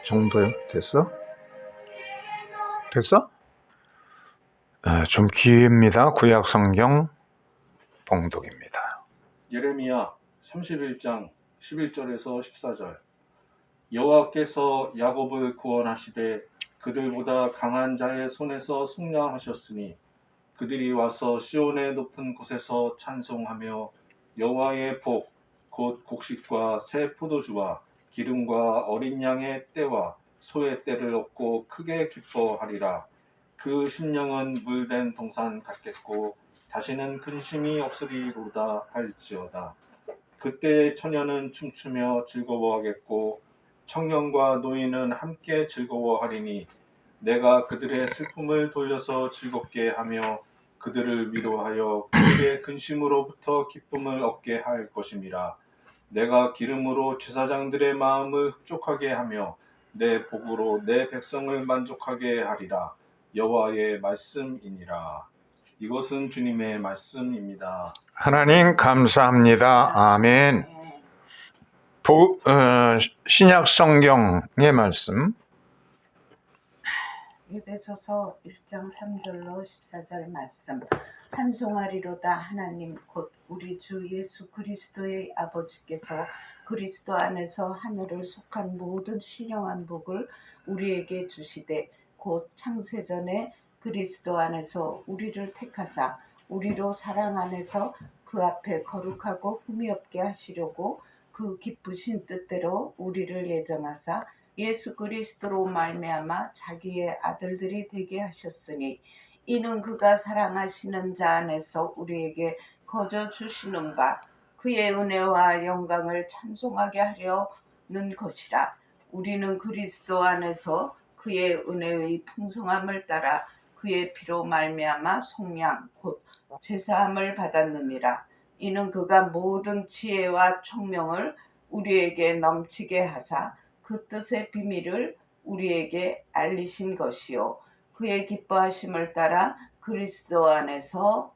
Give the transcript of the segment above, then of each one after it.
정도요? 됐어? 됐어? 좀 깁니다. 구약 성경 봉독입니다. 예레미야 31장 11절에서 14절. 여호와께서 야곱을 구원하시되 그들보다 강한 자의 손에서 속량하셨으니 그들이 와서 시온의 높은 곳에서 찬송하며 여호와의 복 곧 곡식과 새 포도주와 기름과 어린 양의 때와 소의 때를 얻고 크게 기뻐하리라. 그 심령은 물된 동산 같겠고 다시는 근심이 없으리로다 할지어다. 그때 처녀는 춤추며 즐거워하겠고 청년과 노인은 함께 즐거워하리니 내가 그들의 슬픔을 돌려서 즐겁게 하며 그들을 위로하여 그들의 근심으로부터 기쁨을 얻게 할 것임이라. 내가 기름으로 제사장들의 마음을 흡족하게 하며 내 복으로 내 백성을 만족하게 하리라. 여호와의 말씀이니라. 이것은 주님의 말씀입니다. 하나님 감사합니다. 아멘. 신약 성경의 말씀 에베소서 1장 3절로 14절 말씀. 찬송하리로다 하나님 곧 우리 주 예수 그리스도의 아버지께서 그리스도 안에서 하늘을 속한 모든 신령한 복을 우리에게 주시되 곧 창세전에 그리스도 안에서 우리를 택하사 우리로 사랑 안에서 그 앞에 거룩하고 흠이 없게 하시려고 그 기쁘신 뜻대로 우리를 예정하사 예수 그리스도로 말미암아 자기의 아들들이 되게 하셨으니 이는 그가 사랑하시는 자 안에서 우리에게 거저 주시는 바 그의 은혜와 영광을 찬송하게 하려는 것이라. 우리는 그리스도 안에서 그의 은혜의 풍성함을 따라 그의 피로 말미암아 속량 곧 죄사함을 받았느니라. 이는 그가 모든 지혜와 총명을 우리에게 넘치게 하사 그 뜻의 비밀을 우리에게 알리신 것이요 그의 기뻐하심을 따라 그리스도 안에서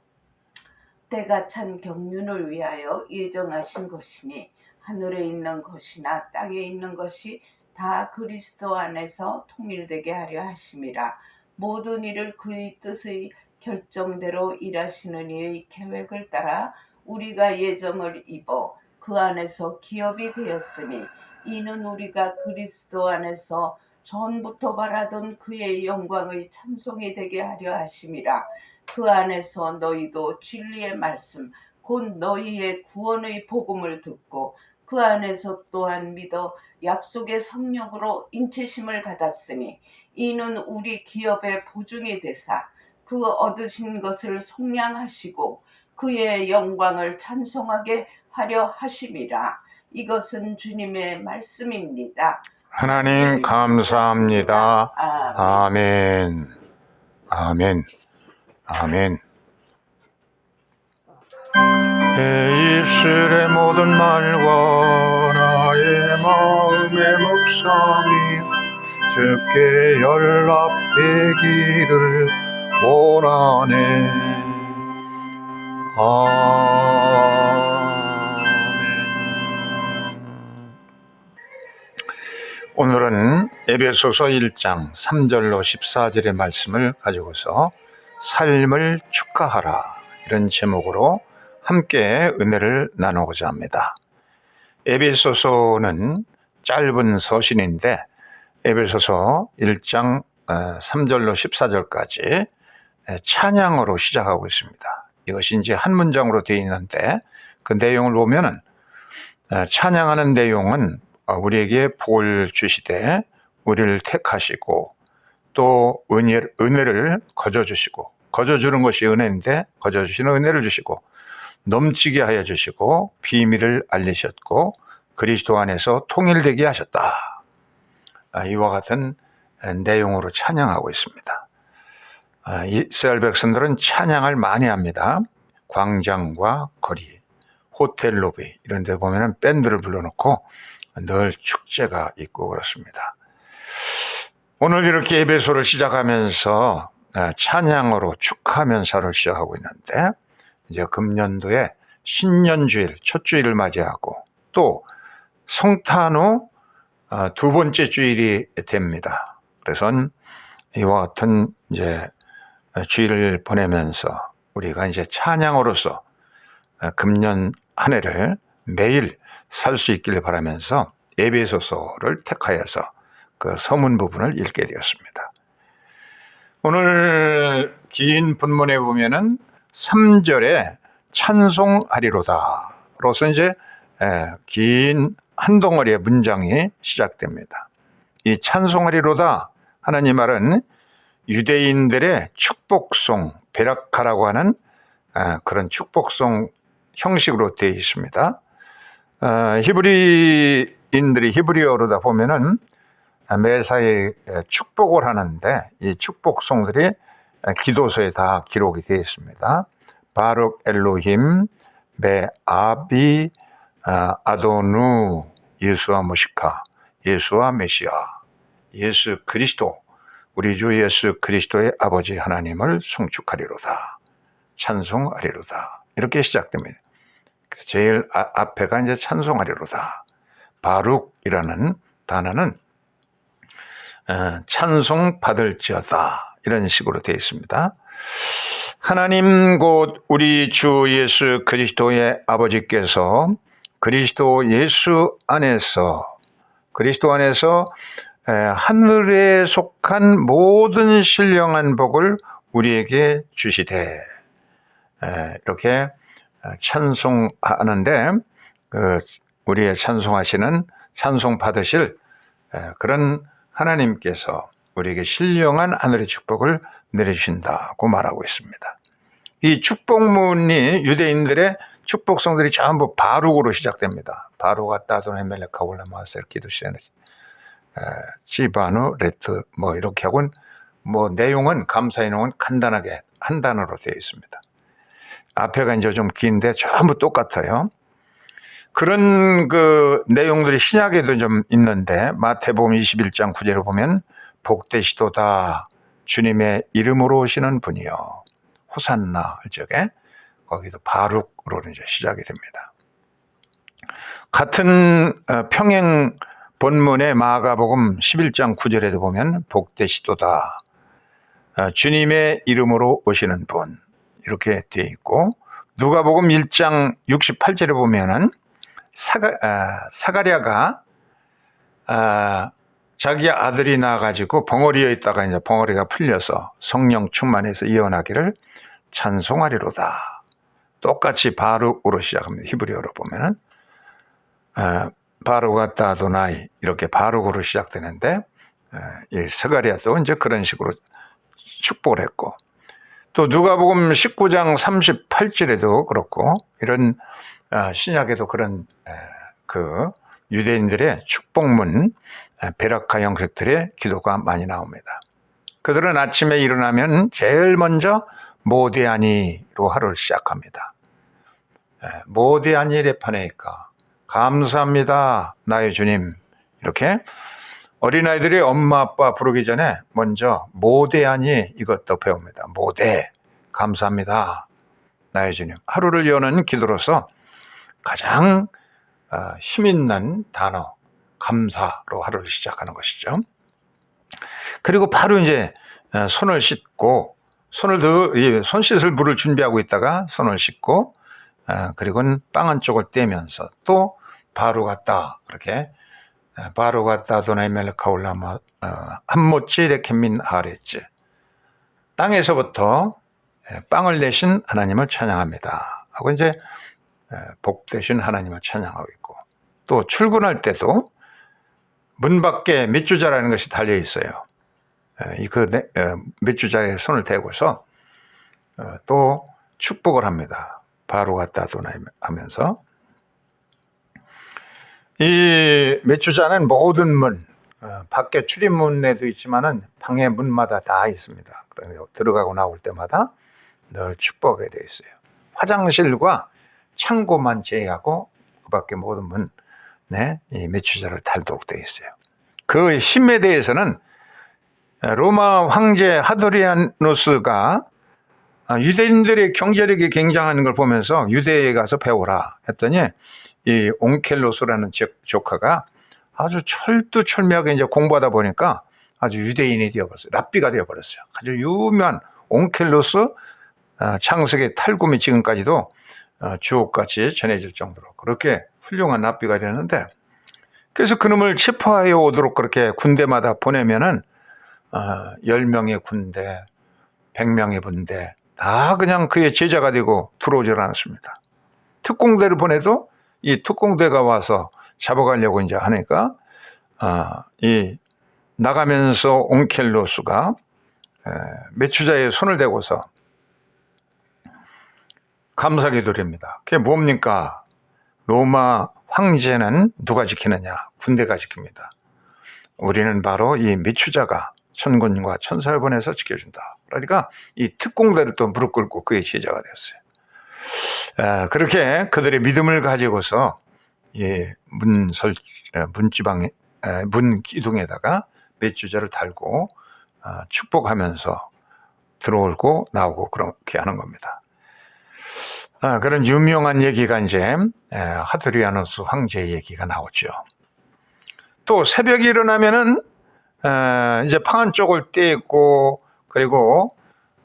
때가 찬 경륜을 위하여 예정하신 것이니 하늘에 있는 것이나 땅에 있는 것이 다 그리스도 안에서 통일되게 하려 하심이라. 모든 일을 그의 뜻의 결정대로 일하시는 이의 계획을 따라 우리가 예정을 입어 그 안에서 기업이 되었으니 이는 우리가 그리스도 안에서 전부터 바라던 그의 영광의 찬송이 되게 하려 하심이라. 그 안에서 너희도 진리의 말씀 곧 너희의 구원의 복음을 듣고 그 안에서 또한 믿어 약속의 성령으로 인치심을 받았으니 이는 우리 기업의 보증이 되사 그 얻으신 것을 속량하시고 그의 영광을 찬송하게 하려 하심이라. 이것은 주님의 말씀입니다. 하나님 감사합니다. 아멘. 아멘. 아멘. 내 입술의 모든 말과 나의 마음의 묵상이 주께 연락되기를 원하네. 아멘. 오늘은 에베소서 1장 3절로 14절의 말씀을 가지고서 삶을 축하하라 이런 제목으로 함께 은혜를 나누고자 합니다. 에베소서는 짧은 서신인데 에베소서 1장 3절로 14절까지 찬양으로 시작하고 있습니다. 이것이 이제 한 문장으로 되어 있는데 그 내용을 보면은 찬양하는 내용은 우리에게 복을 주시되 우리를 택하시고 또 은혜를 거저주시고 거저주는 것이 은혜인데 거저주시는 은혜를 주시고 넘치게 하여 주시고 비밀을 알리셨고 그리스도 안에서 통일되게 하셨다. 이와 같은 내용으로 찬양하고 있습니다. 이스라엘 백성들은 찬양을 많이 합니다. 광장과 거리, 호텔 로비 이런 데 보면 밴드를 불러놓고 늘 축제가 있고 그렇습니다. 오늘 이렇게 에베소를 시작하면서 찬양으로 축하면서를 시작하고 있는데 이제 금년도에 신년주일, 첫 주일을 맞이하고 또 성탄 후 두 번째 주일이 됩니다. 그래서 이와 같은 이제 주일을 보내면서 우리가 이제 찬양으로서 금년 한 해를 매일 살 수 있기를 바라면서 에베소서를 택하여서 그 서문 부분을 읽게 되었습니다. 오늘 긴 본문에 보면은 3절에 찬송하리로다 로서 이제 긴 한 덩어리의 문장이 시작됩니다. 이 찬송하리로다 하나님 말은 유대인들의 축복송, 베라카라고 하는 그런 축복송 형식으로 되어 있습니다. 히브리인들이 히브리어로다 보면은 매사에 축복을 하는데 이 축복송들이 기도서에 다 기록이 되어 있습니다. 바룩 엘로힘, 베 아비, 아도누, 예수와 모시카, 예수와 메시아, 예수 그리스도, 우리 주 예수 그리스도의 아버지 하나님을 송축하리로다, 찬송하리로다 이렇게 시작됩니다. 그래서 제일 앞에가 이제 찬송하리로다. 바룩이라는 단어는 찬송 받을지어다 이런 식으로 되어 있습니다. 하나님 곧 우리 주 예수 그리스도의 아버지께서 그리스도 안에서 하늘에 속한 모든 신령한 복을 우리에게 주시되, 이렇게 찬송하는데 우리의 찬송하시는 찬송 받으실 그런 하나님께서 우리에게 신령한 하늘의 축복을 내려주신다고 말하고 있습니다. 이 축복문이 유대인들의 축복성들이 전부 바룩으로 시작됩니다. 바룩아 따도네 멜레카 올라마셀 기두시에는 지바누 레트 뭐 이렇게 하고는 뭐 내용은 감사의 내용은 간단하게 한 단어로 되어 있습니다. 앞에가 이제 좀 긴데 전부 똑같아요. 그런 그 내용들이 신약에도 좀 있는데 마태복음 21장 9절을 보면 복되시도다 주님의 이름으로 오시는 분이요 호산나 할 적에 거기도 바룩으로 이제 시작이 됩니다. 같은 평행 본문의 마가복음 11장 9절에도 보면 복되시도다 주님의 이름으로 오시는 분 이렇게 되어 있고, 누가복음 1장 68절에 보면은 사가랴가 자기 아들이 나가지고 벙어리에 있다가 이제 벙어리가 풀려서 성령 충만해서 예언하기를 찬송하리로다. 똑같이 바룩으로 시작합니다. 히브리어로 보면은 바룩아따 아도나이 이렇게 바룩으로 시작되는데, 이 사가랴도 이제 그런 식으로 축복을 했고, 또 누가복음 19장 38절에도 그렇고 이런 신약에도 그런 그 유대인들의 축복문 베라카 형식들의 기도가 많이 나옵니다. 그들은 아침에 일어나면 제일 먼저 모데아니로 하루를 시작합니다. 모데아니 레파네이카 감사합니다 나의 주님, 이렇게 어린아이들이 엄마 아빠 부르기 전에 먼저 모데아니 이것도 배웁니다. 모데 감사합니다 나의 주님, 하루를 여는 기도로서 가장 힘있는 단어 감사로 하루를 시작하는 것이죠. 그리고 바로 이제 손을 씻고 손 씻을 물을 준비하고 있다가 손을 씻고 그리고는 빵 한 쪽을 떼면서 또 바로 갔다 그렇게 바로 갔다 도나이 멜카 올라마 한모치 레케민 하레츠 땅에서부터 빵을 내신 하나님을 찬양합니다 하고 이제 복 되신 하나님을 찬양하고 있고, 또 출근할 때도 문 밖에 밑주자라는 것이 달려 있어요. 그 밑주자에 손을 대고서 또 축복을 합니다. 바로 갔다 도나이 하면서, 이 밑주자는 모든 문, 밖에 출입문에도 있지만은 방의 문마다 다 있습니다. 들어가고 나올 때마다 늘 축복하게 되어 있어요. 화장실과 창고만 제외하고 그 밖에 모든 문에 이 메추자를 달도록 되어 있어요. 그 힘에 대해서는 로마 황제 하도리아누스가 유대인들의 경제력이 굉장한 걸 보면서 유대에 가서 배우라 했더니 이 온켈로스라는 조카가 아주 철두철미하게 이제 공부하다 보니까 아주 유대인이 되어버렸어요. 랍비가 되어버렸어요. 아주 유명한 온켈로스 창세기 탈구미 지금까지도 주옥같이 전해질 정도로 그렇게 훌륭한 랍비가 되었는데, 그래서 그놈을 체포하여 오도록 그렇게 군대마다 보내면은 10명의 군대, 100명의 군대 다 그냥 그의 제자가 되고 들어오질 않았습니다. 특공대를 보내도 이 특공대가 와서 잡아가려고 이제 하니까 이 나가면서 온켈로스가 메추자의 손을 대고서 감사기도립니다. 그게 뭡니까? 로마 황제는 누가 지키느냐? 군대가 지킵니다. 우리는 바로 이 메추자가 천군과 천사를 보내서 지켜준다. 그러니까 이 특공대를 또 무릎 꿇고 그의 제자가 되었어요. 그렇게 그들의 믿음을 가지고서 이 문 기둥에다가 메추자를 달고 축복하면서 들어오고 나오고 그렇게 하는 겁니다. 그런 유명한 얘기가 이제 하드리아누스 황제의 얘기가 나오죠. 또 새벽에 일어나면은 이제 방한 쪽을 떼고 그리고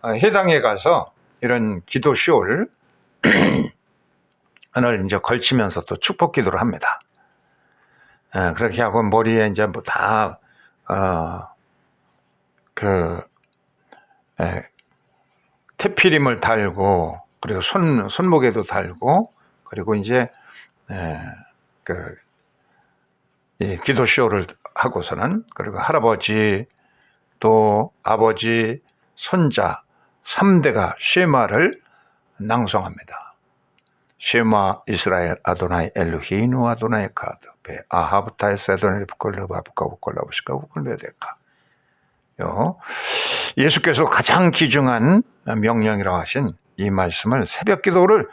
해당에 가서 이런 기도 시올 을 이제 걸치면서 또 축복 기도를 합니다. 그렇게 하고 머리에 이제 뭐 다 테피림을 달고 그리고 손목에도 달고 그리고 이제 이 기도 쇼를 하고서는 그리고 할아버지 또 아버지 손자 3대가 쉐마를 낭송합니다. 쉐마 이스라엘 아도나이 엘루히누 아도나이 카드 베 아하부타에스 아도나이 부콜르바부카부콜라부시카 부콜베데카. 예수께서 가장 귀중한 명령이라고 하신 이 말씀을 새벽 기도를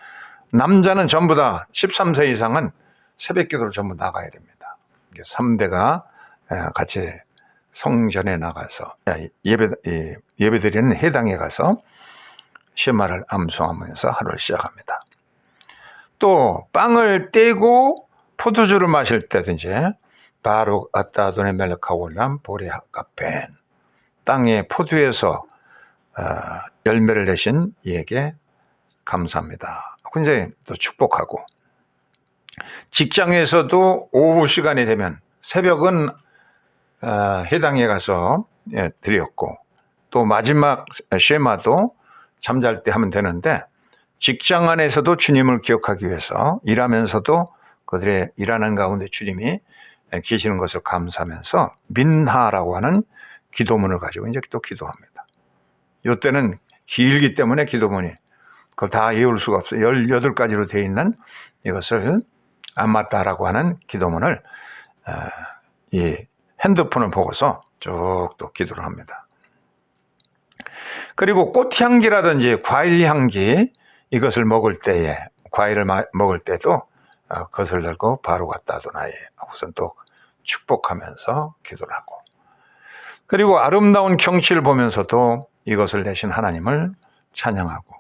남자는 전부 다 13세 이상은 새벽 기도를 전부 나가야 됩니다. 3대가 같이 성전에 나가서 예배드리는 해당에 가서 쉐마를 암송하면서 하루를 시작합니다. 또 빵을 떼고 포도주를 마실 때든지 바룩 아따도네 멜카올람 보레하카펜 땅의 포도에서 열매를 내신 이에게 감사합니다. 굉장히 또 축복하고, 직장에서도 오후 시간이 되면 새벽은 해당에 가서 드렸고, 또 마지막 쉐마도 잠잘 때 하면 되는데, 직장 안에서도 주님을 기억하기 위해서 일하면서도 그들의 일하는 가운데 주님이 계시는 것을 감사하면서 민하라고 하는 기도문을 가지고 이제 또 기도합니다. 이때는 길기 때문에 기도문이 그걸 다 외울 수가 없어요. 18가지로 되어 있는 이것을 암마따라고 하는 기도문을 이 핸드폰을 보고서 쭉 또 기도를 합니다. 그리고 꽃향기라든지 과일향기 이것을 먹을 때에 과일을 먹을 때도 그것을 들고 바로 갖다 도나에 하고선 또 축복하면서 기도를 하고, 그리고 아름다운 경치를 보면서도 이것을 내신 하나님을 찬양하고,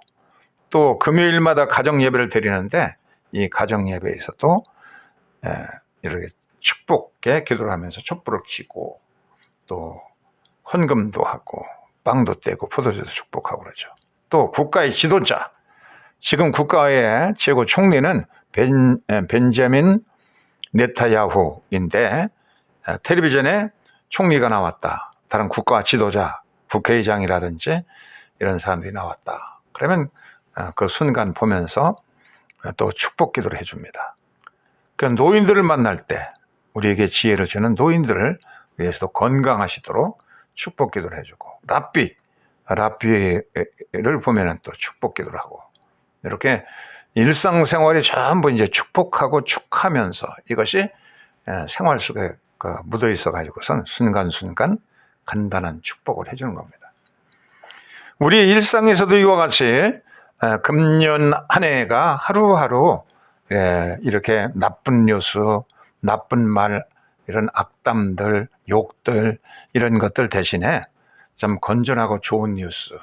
또 금요일마다 가정 예배를 드리는데 이 가정 예배에서도 이렇게 축복의 기도를 하면서 촛불을 켜고 또 헌금도 하고 빵도 떼고 포도주도 축복하고 그러죠. 또 국가의 지도자, 지금 국가의 최고 총리는 벤자민 네타야후인데 텔레비전에 총리가 나왔다, 다른 국가 지도자, 국회의장이라든지 이런 사람들이 나왔다. 그러면 그 순간 보면서 또 축복 기도를 해줍니다. 그 노인들을 만날 때 우리에게 지혜를 주는 노인들을 위해서도 건강하시도록 축복 기도를 해주고, 랍비를 보면은 또 축복 기도를 하고, 이렇게 일상생활이 전부 이제 축복하고 축하면서 이것이 생활 속에 묻어 있어 가지고선 순간순간 간단한 축복을 해주는 겁니다. 우리 일상에서도 이와 같이 금년 한 해가 하루하루 이렇게 나쁜 뉴스, 나쁜 말, 이런 악담들, 욕들 이런 것들 대신에 좀 건전하고 좋은 뉴스,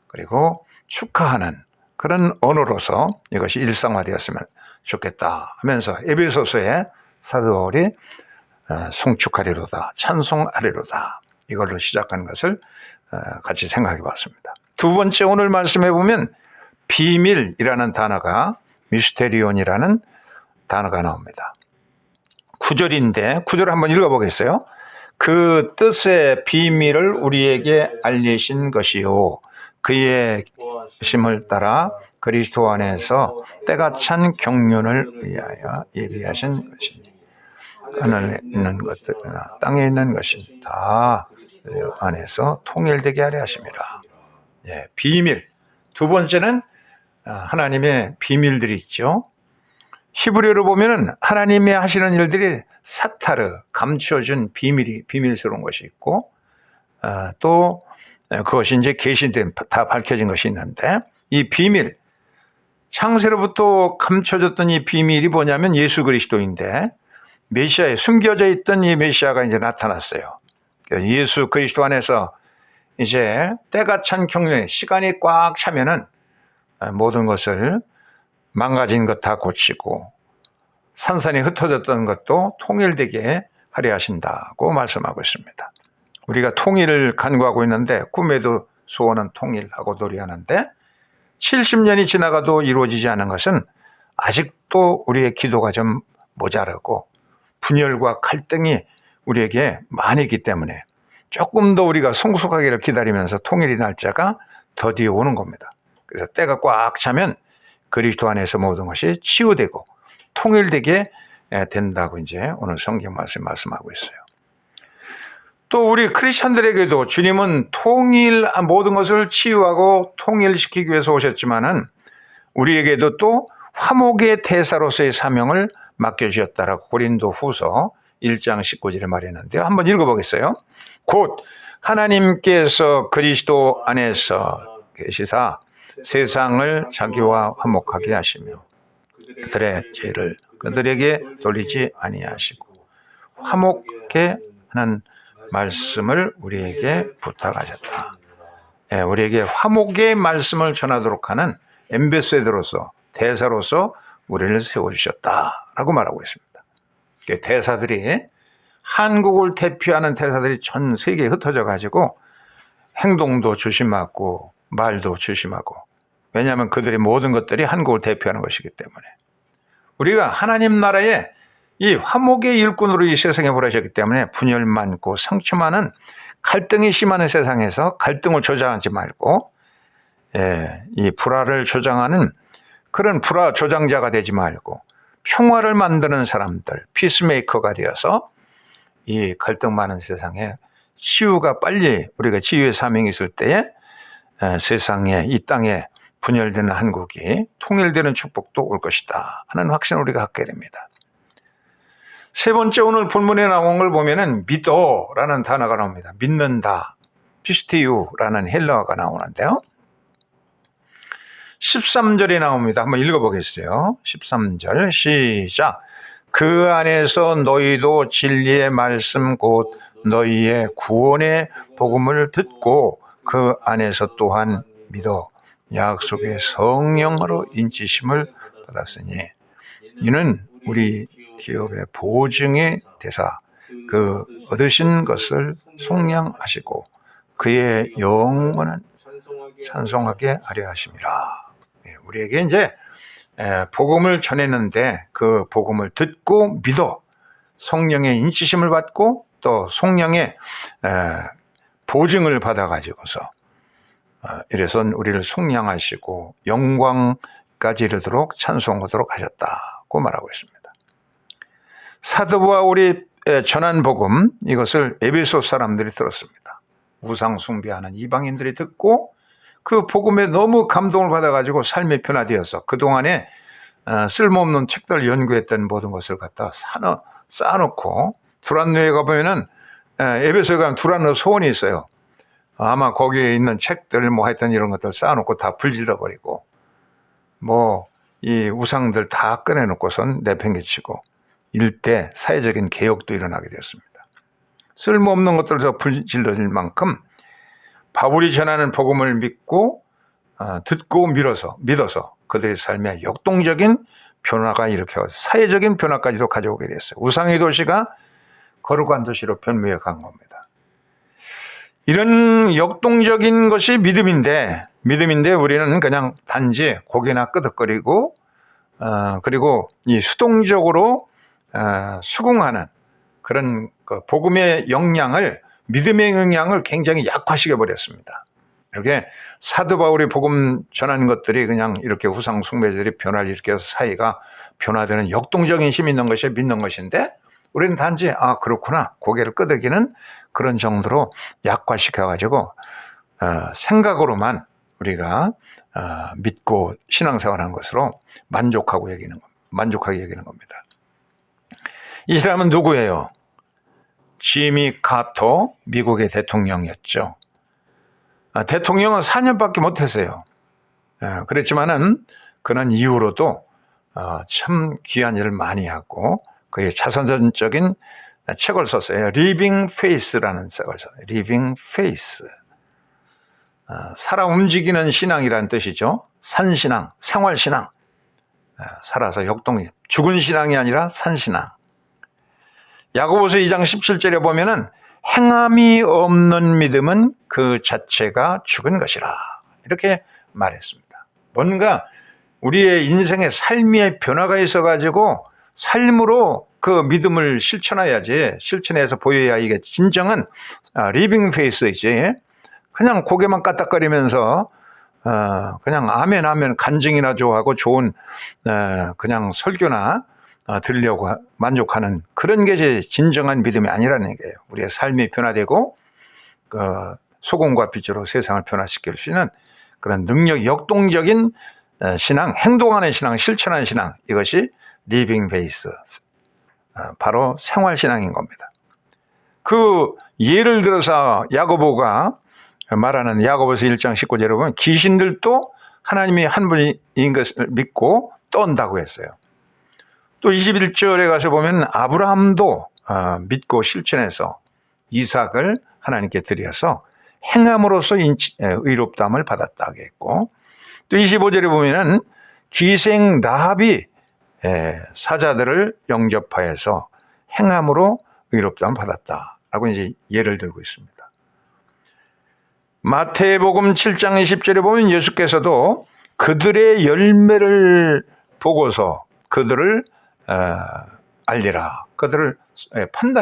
그리고 축하하는 그런 언어로서 이것이 일상화되었으면 좋겠다 하면서 에베소서의 사도 바울이 송축하리로다, 찬송하리로다. 이걸로 시작하는 것을 같이 생각해 봤습니다. 두 번째 오늘 말씀해 보면 비밀이라는 단어가 미스테리온이라는 단어가 나옵니다. 9절인데 9절 한번 읽어보겠어요. 그 뜻의 비밀을 우리에게 알리신 것이요 그의 심을 따라 그리스도 안에서 때가 찬 경륜을 위하여 예비하신 것이니 하늘에 있는 것들이나 땅에 있는 것이 다 안에서 통일되게 하려 하심이라. 예, 비밀. 두 번째는 하나님의 비밀들이 있죠. 히브리어로 보면은 하나님이 하시는 일들이 사타르, 감추어준 비밀이 비밀스러운 것이 있고, 또 그것이 이제 계시된 다 밝혀진 것이 있는데, 이 비밀, 창세로부터 감춰졌던 이 비밀이 뭐냐면 예수 그리스도인데, 메시아에 숨겨져 있던 이 메시아가 이제 나타났어요. 예수 그리스도 안에서 이제 때가 찬 경륜에 시간이 꽉 차면은 모든 것을 망가진 것 다 고치고 산산이 흩어졌던 것도 통일되게 하려 하신다고 말씀하고 있습니다. 우리가 통일을 간구하고 있는데 꿈에도 소원은 통일하고 노래하는데 70년이 지나가도 이루어지지 않은 것은 아직도 우리의 기도가 좀 모자라고 분열과 갈등이 우리에게 많이 있기 때문에 조금 더 우리가 성숙하기를 기다리면서 통일의 날짜가 더디어 오는 겁니다. 그래서 때가 꽉 차면 그리스도 안에서 모든 것이 치유되고 통일되게 된다고 이제 오늘 성경 말씀하고 있어요. 또 우리 크리스천들에게도 주님은 모든 것을 치유하고 통일시키기 위해서 오셨지만은 우리에게도 또 화목의 대사로서의 사명을 맡겨주셨다라고 고린도후서 1장 19절에 말했는데요. 한번 읽어보겠어요. 곧 하나님께서 그리스도 안에서 계시사 세상을 자기와 화목하게 하시며 그들의 죄를 그들에게 돌리지 아니하시고 화목케 하는 말씀을 우리에게 부탁하셨다. 예, 우리에게 화목의 말씀을 전하도록 하는 엠베서더로서 대사로서 우리를 세워주셨다라고 말하고 있습니다. 대사들이 한국을 대표하는 대사들이 전 세계에 흩어져 가지고 행동도 조심하고 말도 조심하고 왜냐하면 그들의 모든 것들이 한국을 대표하는 것이기 때문에 우리가 하나님 나라의 이 화목의 일꾼으로 이 세상에 보내셨기 때문에 분열 많고 상처 많은 갈등이 심한 세상에서 갈등을 조장하지 말고 이 불화를 조장하는 그런 불화 조장자가 되지 말고 평화를 만드는 사람들, 피스메이커가 되어서 이 갈등 많은 세상에 치유가 빨리 우리가 치유의 사명이 있을 때에 세상에 이 땅에 분열되는 한국이 통일되는 축복도 올 것이다 하는 확신을 우리가 갖게 됩니다. 세 번째 오늘 본문에 나온 걸 보면은 믿어라는 단어가 나옵니다. 믿는다, 피스티유라는 헬라어가 나오는데요. 13절에 나옵니다. 한번 읽어보겠어요. 13절 시작. 그 안에서 너희도 진리의 말씀 곧 너희의 구원의 복음을 듣고 그 안에서 또한 믿어 약속의 성령으로 인치심을 받았으니 이는 우리 기업의 보증의 대사 그 얻으신 것을 속량하시고 그의 영원한 찬송하게 하려 하심이라. 우리에게 이제 복음을 전했는데 그 복음을 듣고 믿어 성령의 인치심을 받고 또 성령의 보증을 받아가지고서 이래서 우리를 속량하시고 영광까지 이르도록 찬송하도록 하셨다고 말하고 있습니다. 사도 바울이 전한 복음 이것을 에베소 사람들이 들었습니다. 우상 숭배하는 이방인들이 듣고 그 복음에 너무 감동을 받아가지고 삶이 변화되어서 그동안에 쓸모없는 책들을 연구했던 모든 것을 갖다 쌓아놓고 두란노에 가보면은 에베소에 가면 두란노 소원이 있어요. 아마 거기에 있는 책들 뭐 하여튼 이런 것들 쌓아놓고 다 불질러버리고 뭐 이 우상들 다 꺼내놓고선 내팽개치고 일대 사회적인 개혁도 일어나게 되었습니다. 쓸모없는 것들을 다 불질러질 만큼 바울이 전하는 복음을 믿고 듣고 믿어서 그들의 삶에 역동적인 변화가 일으켜 사회적인 변화까지도 가져오게 됐어요. 우상의 도시가 거룩한 도시로 변모해 간 겁니다. 이런 역동적인 것이 믿음인데 우리는 그냥 단지 고개나 끄덕거리고 그리고 이 수동적으로 수긍하는 그런 복음의 영향을, 믿음의 영향을 굉장히 약화시켜 버렸습니다. 이렇게 사도 바울이 복음 전하는 것들이 그냥 이렇게 우상 숭배자들이 변화를 일으켜서 사이가 변화되는 역동적인 힘이 있는 것이 믿는 것인데, 우리는 단지 그렇구나 고개를 끄덕이는 그런 정도로 약화시켜가지고 생각으로만 우리가 믿고 신앙생활하는 것으로 만족하게 여기는 겁니다. 이 사람은 누구예요? 지미 카터, 미국의 대통령이었죠. 대통령은 4년밖에 못했어요. 그렇지만은 그런 이후로도 참 귀한 일을 많이 하고 그의 자선적인 책을 썼어요. Living Faith라는 책을 썼어요. Living Faith. 살아 움직이는 신앙이라는 뜻이죠. 산신앙, 생활신앙. 살아서 죽은 신앙이 아니라 산신앙. 야고보서 2장 17절에 보면은 행함이 없는 믿음은 그 자체가 죽은 것이라, 이렇게 말했습니다. 뭔가 우리의 인생의 삶의 변화가 있어가지고 삶으로 그 믿음을 실천해야지, 실천해서 보여야 이게 진정한 리빙 페이스이지, 그냥 고개만 까딱거리면서 그냥 아멘 아멘 간증이나 좋아하고 좋은 그냥 설교나 들으려고 만족하는 그런 게 진정한 믿음이 아니라는 얘기예요. 우리의 삶이 변화되고 소금과 빛으로 세상을 변화시킬 수 있는 그런 능력, 역동적인 신앙, 행동하는 신앙, 실천하는 신앙, 이것이 리빙 베이스, 바로 생활신앙인 겁니다. 그 예를 들어서 야고보가 말하는 야고보서 1장 19절에 보면 귀신들도 하나님이 한 분인 것을 믿고 떤다고 했어요. 또 21절에 가서 보면 아브라함도 믿고 실천해서 이삭을 하나님께 드려서 행함으로써 의롭다함을 받았다고 했고, 또 25절에 보면은 기생 라합이 사자들을 영접하여서 행함으로 의롭다함을 받았다라고 이제 예를 들고 있습니다. 마태복음 7장 20절에 보면 예수께서도 그들의 열매를 보고서 그들을 알리라. 그들을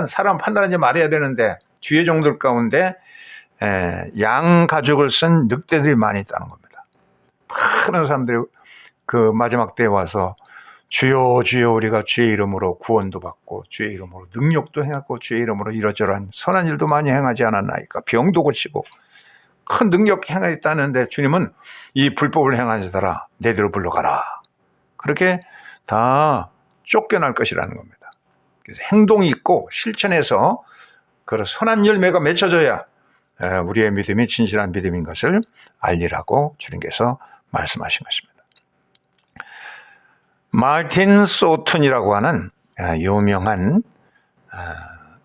사람 판단하지 말아야 되는데 주의 종들 가운데 양 가죽을 쓴 늑대들이 많이 있다는 겁니다. 많은 사람들이 그 마지막 때에 와서 주여 주여 우리가 주의 이름으로 구원도 받고 주의 이름으로 능력도 행하고 주의 이름으로 이러저러한 선한 일도 많이 행하지 않았나이까, 병도 고치고 큰 능력 행하였다는데 주님은 이 불법을 행한 자들아 내대로 불러가라, 그렇게 다 쫓겨날 것이라는 겁니다. 그래서 행동이 있고 실천해서 그런 선한 열매가 맺혀져야 우리의 믿음이 진실한 믿음인 것을 알리라고 주님께서 말씀하신 것입니다. 마틴 소튼이라고 하는 유명한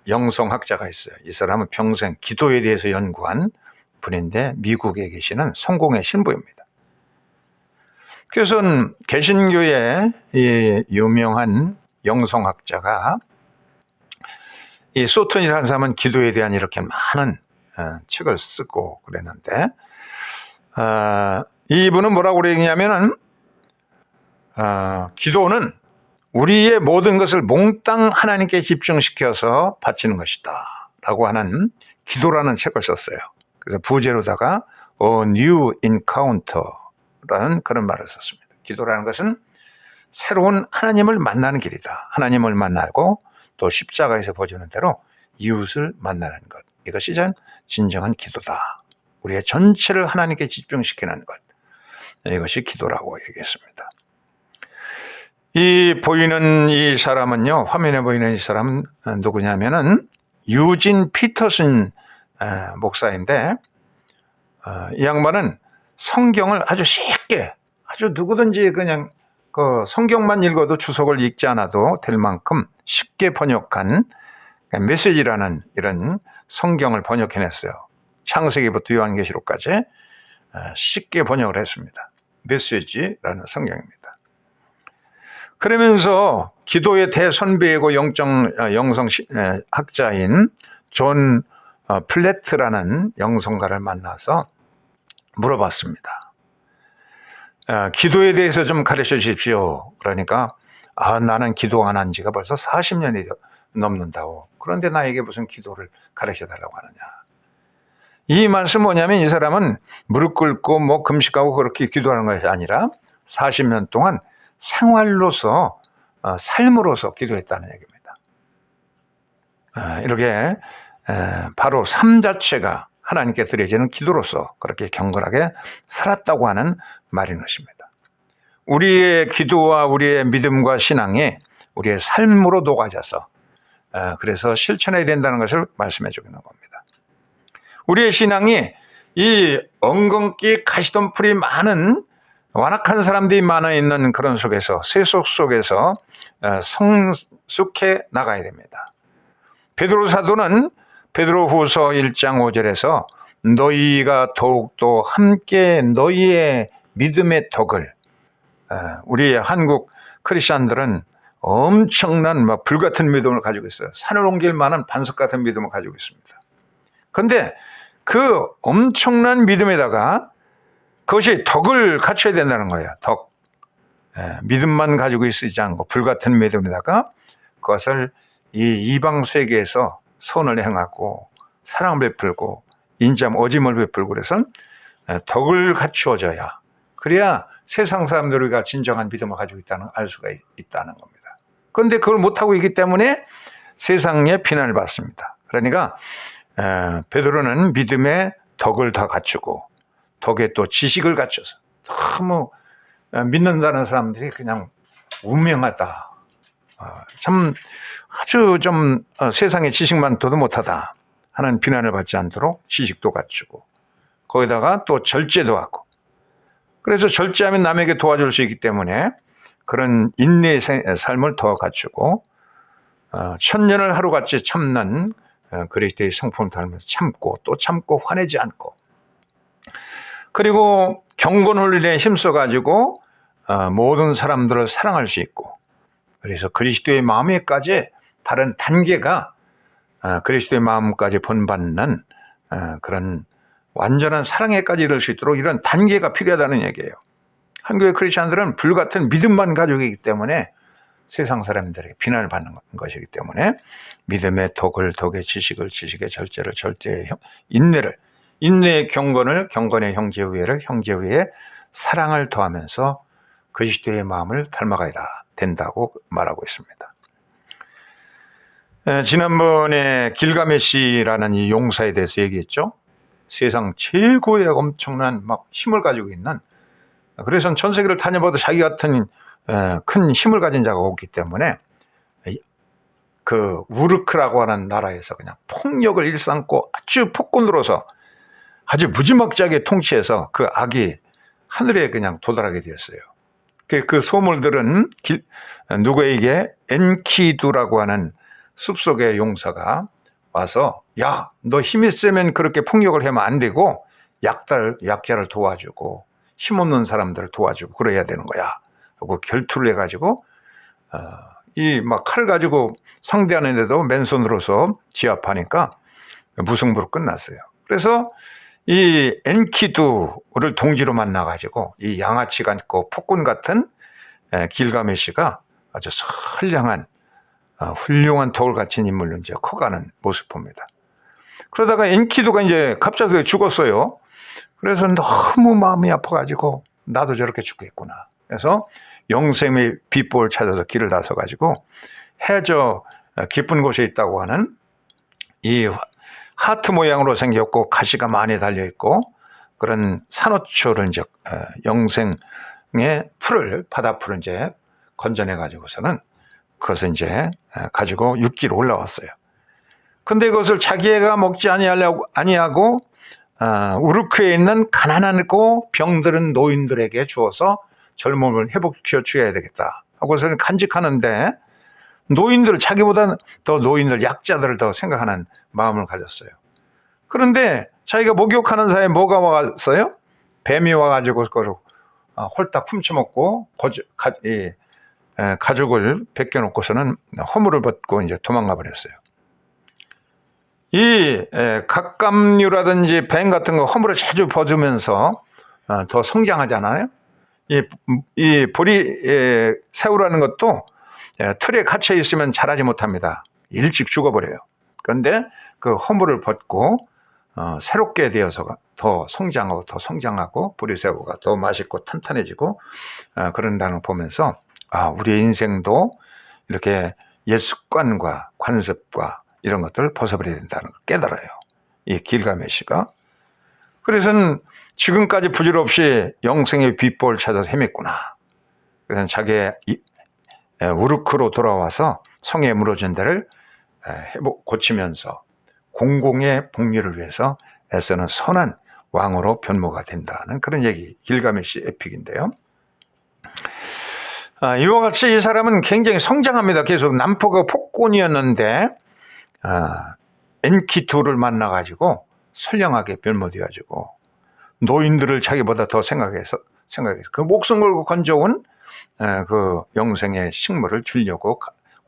영성학자가 있어요. 이 사람은 평생 기도에 대해서 연구한 분인데 미국에 계시는 성공의 신부입니다. 그래서 개신교의 이 유명한 영성학자가 이 소튼이라는 사람은 기도에 대한 이렇게 많은 책을 쓰고 그랬는데 이분은 뭐라고 그러냐면은 기도는 우리의 모든 것을 몽땅 하나님께 집중시켜서 바치는 것이다 라고 하는 기도라는 책을 썼어요. 그래서 부제로다가 A New Encounter라는 그런 말을 썼습니다. 기도라는 것은 새로운 하나님을 만나는 길이다. 하나님을 만나고 또 십자가에서 보여주는 대로 이웃을 만나는 것, 이것이 진정한 기도다. 우리의 전체를 하나님께 집중시키는 것, 이것이 기도라고 얘기했습니다. 이 보이는 이 사람은요, 화면에 보이는 이 사람은 누구냐면은 유진 피터슨 목사인데, 이 양반은 성경을 아주 쉽게, 아주 누구든지 그냥 그 성경만 읽어도 주석을 읽지 않아도 될 만큼 쉽게 번역한 메시지라는 이런 성경을 번역해냈어요. 창세기부터 요한계시록까지 쉽게 번역을 했습니다. 메시지라는 성경입니다. 그러면서 기도의 대선배이고 영성 학자인 존 플래트라는 영성가를 만나서 물어봤습니다. 기도에 대해서 좀 가르쳐 주십시오. 그러니까 나는 기도 안 한 지가 벌써 40년이 넘는다고. 그런데 나에게 무슨 기도를 가르쳐 달라고 하느냐. 이 말씀 뭐냐면 이 사람은 무릎 꿇고 뭐 금식하고 그렇게 기도하는 것이 아니라 40년 동안 생활로서 삶으로서 기도했다는 얘기입니다. 이렇게 바로 삶 자체가 하나님께 드려지는 기도로서 그렇게 경건하게 살았다고 하는 말인 것입니다. 우리의 기도와 우리의 믿음과 신앙이 우리의 삶으로 녹아져서 그래서 실천해야 된다는 것을 말씀해 주는 겁니다. 우리의 신앙이 이 엉겅퀴 가시덤불이 많은 완악한 사람들이 많아 있는 그런 속에서 세속 속에서 성숙해 나가야 됩니다. 베드로 사도는 베드로후서 1장 5절에서 너희가 더욱더 함께 너희의 믿음의 덕을 우리 한국 크리스천들은 엄청난 불같은 믿음을 가지고 있어요. 산을 옮길 만한 반석 같은 믿음을 가지고 있습니다. 그런데 그 엄청난 믿음에다가 그것이 덕을 갖춰야 된다는 거예요. 덕. 믿음만 가지고 있지 않고 불같은 믿음에다가 그것을 이 이방 세계에서 선을 행하고 사랑을 베풀고 인자함 어짐을 베풀고 그래서 덕을 갖추어져야 그래야 세상 사람들이 우리가 진정한 믿음을 가지고 있다는 알 수가 있다는 겁니다. 그런데 그걸 못하고 있기 때문에 세상에 비난을 받습니다. 그러니까 베드로는 믿음의 덕을 다 갖추고 덕에 또 지식을 갖춰서 너무 믿는다는 사람들이 그냥 운명하다. 참 아주 좀 세상에 지식만 둬도 못하다 하는 비난을 받지 않도록 지식도 갖추고 거기다가 또 절제도 하고 그래서 절제하면 남에게 도와줄 수 있기 때문에 그런 인내의 삶을 더 갖추고 천년을 하루같이 참는 그리스도의 성품을 닮아서 참고 또 참고 화내지 않고 그리고 경건훈련에 힘써가지고 모든 사람들을 사랑할 수 있고 그래서 그리스도의 마음에까지 다른 단계가 그리스도의 마음까지 본받는 그런 완전한 사랑에까지 이룰 수 있도록 이런 단계가 필요하다는 얘기예요. 한국의 크리스천들은 불같은 믿음만 가지고 있기 때문에 세상 사람들에게 비난을 받는 것이기 때문에 믿음의 덕을 덕의 지식을 지식의 절제를 절제의 인내를 인내의 경건을 경건의 형제우애를 형제우애의 사랑을 더하면서 그리스도의 마음을 닮아가야 된다고 말하고 있습니다. 지난번에 길가메시라는 이 용사에 대해서 얘기했죠. 세상 최고의 엄청난 힘을 가지고 있는 그래서 전 세계를 다녀봐도 자기 같은 큰 힘을 가진 자가 없기 때문에 그 우르크라고 하는 나라에서 그냥 폭력을 일삼고 아주 폭군으로서 아주 무지막지하게 통치해서 그 악이 하늘에 그냥 도달하게 되었어요. 그 소물들은 누구에게 엔키두라고 하는 숲속의 용사가 와서 야, 너 힘이 세면 그렇게 폭력을 하면 안 되고 약자를 도와주고 힘없는 사람들을 도와주고 그래야 되는 거야 하고 결투를 해가지고 이 칼 가지고 상대하는데도 맨손으로서 지압하니까 무승부로 끝났어요. 그래서 이 엔키두를 동지로 만나가지고 이 양아치 같고 폭군 같은 길가메시가 아주 선량한 훌륭한 덕을 갖춘 인물로 이제 커가는 모습 봅니다. 그러다가 엔키두가 이제 갑자기 죽었어요. 그래서 너무 마음이 아파가지고 나도 저렇게 죽겠구나. 그래서 영생의 비법을 찾아서 길을 나서가지고 해저 깊은 곳에 있다고 하는 이 하트 모양으로 생겼고 가시가 많이 달려있고 그런 산호초를 이제 영생의 풀을 바다풀을 이제 건져내가지고서는 그것을 이제 가지고 육지로 올라왔어요. 근데 그것을 자기가 먹지 아니하고 우르크에 있는 가난하고 병들은 노인들에게 주어서 젊음을 회복시켜 줘야 되겠다 하고서는 간직하는데 노인들 자기보다 더 노인들 약자들을 더 생각하는 마음을 가졌어요. 그런데 자기가 목욕하는 사이에 뭐가 왔어요? 뱀이 와가지고 그걸 홀딱 훔쳐먹고 가족을 벗겨놓고서는 허물을 벗고 이제 도망가 버렸어요. 이 갑각류라든지 뱀 같은 거 허물을 자주 벗으면서 더 성장하잖아요. 이 보리 새우라는 것도 틀에 갇혀 있으면 자라지 못합니다. 일찍 죽어버려요. 그런데 그 허물을 벗고 새롭게 되어서 더 성장하고 보리새우가 더 맛있고 탄탄해지고 그런다는 걸 보면서 우리의 인생도 이렇게 옛 습관과 관습과 이런 것들을 벗어버려야 된다는 걸 깨달아요. 이 길가메시가. 그래서는 지금까지 부질없이 영생의 비법을 찾아서 헤맸구나. 그래서 자기의 우르크로 돌아와서 성에 무너진 데를 고치면서 공공의 복리를 위해서 애쓰는 선한 왕으로 변모가 된다는 그런 얘기, 길가메시 에픽인데요. 이와 같이 이 사람은 굉장히 성장합니다. 계속 남포가 폭군이었는데 엔키투를 만나가지고 선량하게 변모되어가지고 노인들을 자기보다 더 생각해서 그 목숨 걸고 건져온 그 영생의 식물을 주려고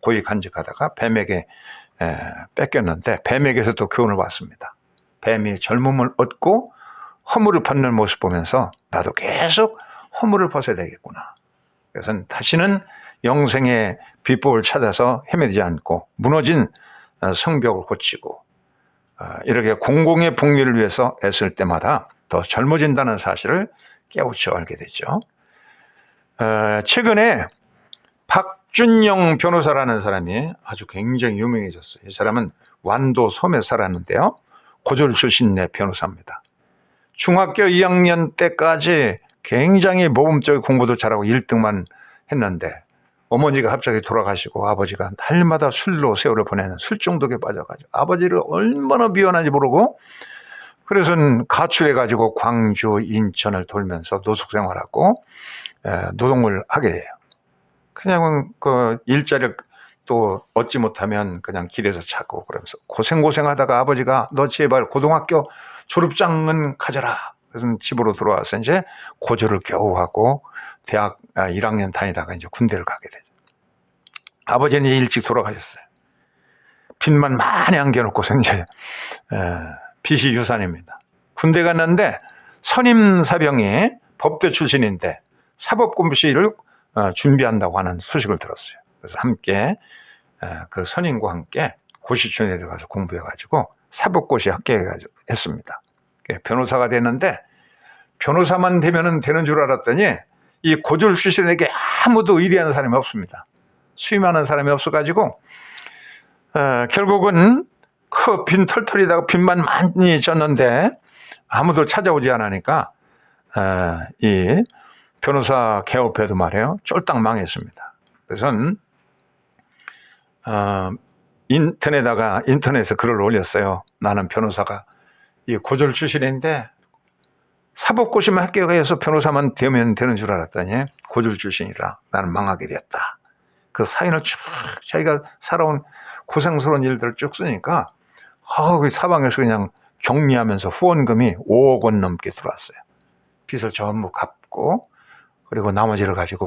고이 간직하다가 뱀에게 뺏겼는데 뱀에게서도 교훈을 받습니다. 뱀이 젊음을 얻고 허물을 벗는 모습 보면서 나도 계속 허물을 벗어야 되겠구나. 그래서 다시는 영생의 비법을 찾아서 헤매지 않고 무너진 성벽을 고치고 이렇게 공공의 복리를 위해서 애쓸 때마다 더 젊어진다는 사실을 깨우쳐 알게 되죠. 최근에 박준영 변호사라는 사람이 아주 굉장히 유명해졌어요. 이 사람은 완도 섬에 살았는데요. 고졸 출신의 변호사입니다. 중학교 2학년 때까지 굉장히 모범적인 공부도 잘하고 1등만 했는데 어머니가 갑자기 돌아가시고 아버지가 날마다 술로 세월을 보내는 술 중독에 빠져가지고 아버지를 얼마나 미워하는지 모르고 그래서는 가출해가지고 광주, 인천을 돌면서 노숙 생활하고 노동을 하게 돼요. 그냥 그 일자리를 또 얻지 못하면 그냥 길에서 자고 그러면서 고생하다가 아버지가 너 제발 고등학교 졸업장은 가져라. 그래서 집으로 들어와서 이제 고졸을 겨우 하고 대학 1학년 다니다가 이제 군대를 가게 되죠. 아버지는 일찍 돌아가셨어요. 빚만 많이 안겨놓고서 이제 빚이 유산입니다. 군대 갔는데 선임사병이 법대 출신인데 사법고시를 준비한다고 하는 소식을 들었어요. 그래서 함께 그 선임과 함께 고시촌에 들어가서 공부해가지고 사법고시 합격했습니다. 변호사가 됐는데 변호사만 되면 되는 줄 알았더니 이 고졸 출신에게 아무도 의리하는 사람이 없습니다. 수임하는 사람이 없어가지고 결국은 그 빈 털털이다가 빚만 많이 졌는데 아무도 찾아오지 않으니까 이 변호사 개업회도 말이에요. 쫄딱 망했습니다. 그래서 인터넷에 글을 올렸어요. 나는 변호사가 이 고졸 출신인데 사법고시만 합격해서 변호사만 되면 되는 줄 알았더니 고졸 출신이라 나는 망하게 되었다. 그 사연을 쭉 자기가 살아온 고생스러운 일들을 쭉 쓰니까 그 사방에서 그냥 격리하면서 후원금이 5억 원 넘게 들어왔어요. 빚을 전부 갚고 그리고 나머지를 가지고